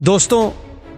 दोस्तों,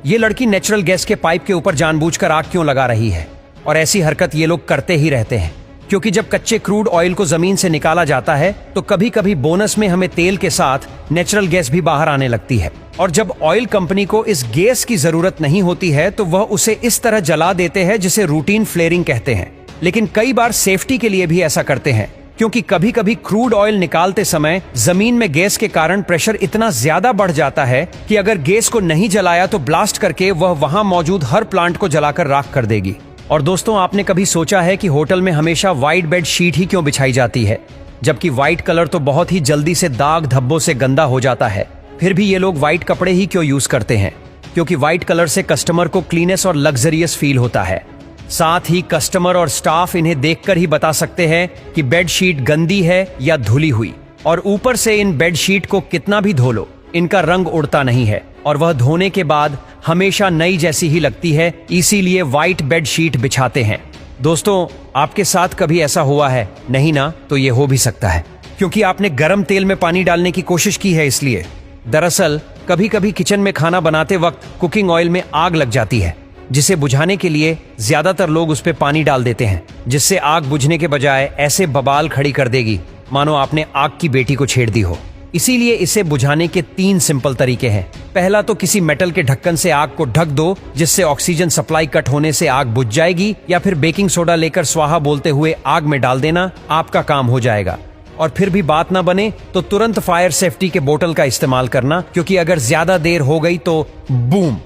ये लड़की नेचुरल गैस के पाइप के ऊपर जानबूझकर आग क्यों लगा रही है? और ऐसी हरकत ये लोग करते ही रहते हैं, क्योंकि जब कच्चे क्रूड ऑयल को जमीन से निकाला जाता है तो कभी कभी बोनस में हमें तेल के साथ नेचुरल गैस भी बाहर आने लगती है। और जब ऑयल कंपनी को इस गैस की जरूरत नहीं होती है तो वह उसे इस तरह जला देते हैं जिसे रूटीन फ्लेयरिंग कहते हैं। लेकिन कई बार सेफ्टी के लिए भी ऐसा करते हैं, क्योंकि कभी कभी क्रूड ऑयल निकालते समय जमीन में गैस के कारण प्रेशर इतना ज्यादा बढ़ जाता है कि अगर गैस को नहीं जलाया तो ब्लास्ट करके वह वहां मौजूद हर प्लांट को जलाकर राख कर देगी। और दोस्तों, आपने कभी सोचा है कि होटल में हमेशा व्हाइट बेड शीट ही क्यों बिछाई जाती है, जबकि व्हाइट कलर तो बहुत ही जल्दी से दाग धब्बों से गंदा हो जाता है। फिर भी ये लोग व्हाइट कपड़े ही क्यों यूज करते हैं? क्योंकि व्हाइट कलर से कस्टमर को क्लीनेस और लग्जरियस फील होता है। साथ ही कस्टमर और स्टाफ इन्हें देखकर ही बता सकते हैं कि बेडशीट गंदी है या धुली हुई। और ऊपर से इन बेडशीट को कितना भी धो लो, इनका रंग उड़ता नहीं है और वह धोने के बाद हमेशा नई जैसी ही लगती है, इसीलिए व्हाइट बेडशीट बिछाते हैं। दोस्तों, आपके साथ कभी ऐसा हुआ है? नहीं ना? तो ये हो भी सकता है, क्योंकि आपने गर्म तेल में पानी डालने की कोशिश की है इसलिए। दरअसल कभी कभी किचन में खाना बनाते वक्त कुकिंग ऑयल में आग लग जाती है, जिसे बुझाने के लिए ज्यादातर लोग उस पे पानी डाल देते हैं, जिससे आग बुझने के बजाय ऐसे बवाल खड़ी कर देगी मानो आपने आग की बेटी को छेड़ दी हो। इसीलिए इसे बुझाने के 3 सिंपल तरीके हैं। पहला तो किसी मेटल के ढक्कन से आग को ढक दो, जिससे ऑक्सीजन सप्लाई कट होने से आग बुझ जाएगी, या फिर बेकिंग सोडा लेकर स्वाहा बोलते हुए आग में डाल देना, आपका काम हो जाएगा। और फिर भी बात ना बने तो तुरंत फायर सेफ्टी के बोतल का इस्तेमाल करना, क्योंकि अगर ज्यादा देर हो गई तो बूम।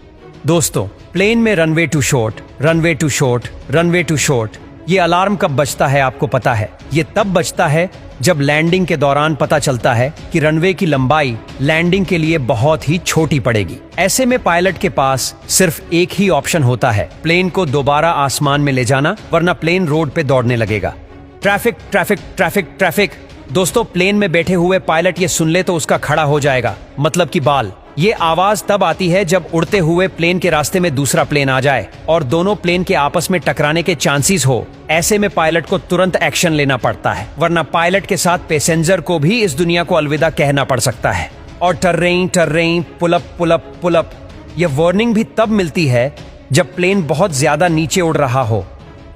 दोस्तों, प्लेन में runway too short, runway too short, runway too short, ये अलार्म कब बजता है आपको पता है? ये तब बजता है जब लैंडिंग के दौरान पता चलता है कि रनवे की लंबाई लैंडिंग के लिए बहुत ही छोटी पड़ेगी। ऐसे में पायलट के पास सिर्फ एक ही ऑप्शन होता है, प्लेन को दोबारा आसमान में ले जाना, वरना प्लेन रोड पे दौड़ने लगेगा। Traffic, traffic, traffic, traffic. दोस्तों, प्लेन में बैठे हुए पायलट ये सुन ले तो उसका खड़ा हो जाएगा, मतलब कि बाल। ये आवाज तब आती है जब उड़ते हुए प्लेन के रास्ते में दूसरा प्लेन आ जाए और दोनों प्लेन के आपस में टकराने के चांसेस हो। ऐसे में पायलट को तुरंत एक्शन लेना पड़ता है, वरना पायलट के साथ पैसेंजर को भी इस दुनिया को अलविदा कहना पड़ सकता है। और टर्रें, पुलअप, पुलअप, पुलअप, यह वार्निंग भी तब मिलती है जब प्लेन बहुत ज्यादा नीचे उड़ रहा हो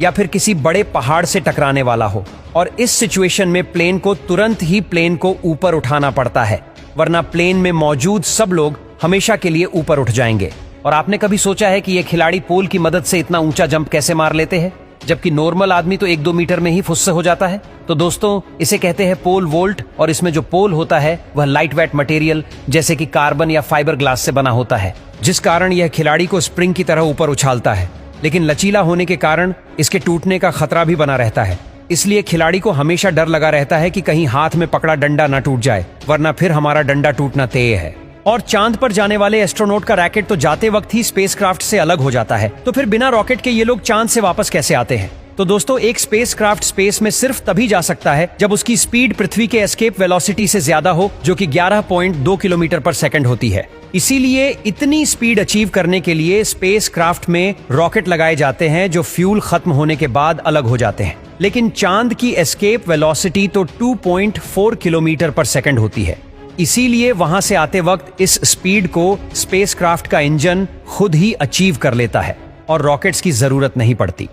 या फिर किसी बड़े पहाड़ से टकराने वाला हो। और इस सिचुएशन में प्लेन को तुरंत ही प्लेन को ऊपर उठाना पड़ता है, वरना प्लेन में मौजूद सब लोग हमेशा के लिए ऊपर उठ जाएंगे। और आपने कभी सोचा है कि ये खिलाड़ी पोल की मदद से इतना ऊंचा जंप कैसे मार लेते हैं, जबकि नॉर्मल आदमी तो 1-2 मीटर में ही फुस्से हो जाता है? तो दोस्तों, इसे कहते हैं पोल वोल्ट, और इसमें जो पोल होता है वह लाइट वेट मटेरियल जैसे कि कार्बन या फाइबर ग्लास से बना होता है, जिस कारण यह खिलाड़ी को स्प्रिंग की तरह ऊपर उछालता है। लेकिन लचीला होने के कारण इसके टूटने का खतरा भी बना रहता है, इसलिए खिलाड़ी को हमेशा डर लगा रहता है कि कहीं हाथ में पकड़ा डंडा ना टूट जाए, वरना फिर हमारा डंडा टूटना तय है। और चांद पर जाने वाले एस्ट्रोनॉट का रॉकेट तो जाते वक्त ही स्पेसक्राफ्ट से अलग हो जाता है, तो फिर बिना रॉकेट के ये लोग चांद से वापस कैसे आते हैं? तो दोस्तों, एक स्पेसक्राफ्ट स्पेस में सिर्फ तभी जा सकता है जब उसकी स्पीड पृथ्वी के एस्केप वेलोसिटी से ज्यादा हो, जो कि 11.2 किलोमीटर पर सेकंड होती है। इसीलिए इतनी स्पीड अचीव करने के लिए स्पेसक्राफ्ट में रॉकेट लगाए जाते हैं, जो फ्यूल खत्म होने के बाद अलग हो जाते हैं। लेकिन चांद की एस्केप वेलोसिटी तो 2.4 किलोमीटर पर सेकंड होती है, इसीलिए वहां से आते वक्त इस स्पीड को स्पेसक्राफ्ट का इंजन खुद ही अचीव कर लेता है और रॉकेट्स की जरूरत नहीं पड़ती।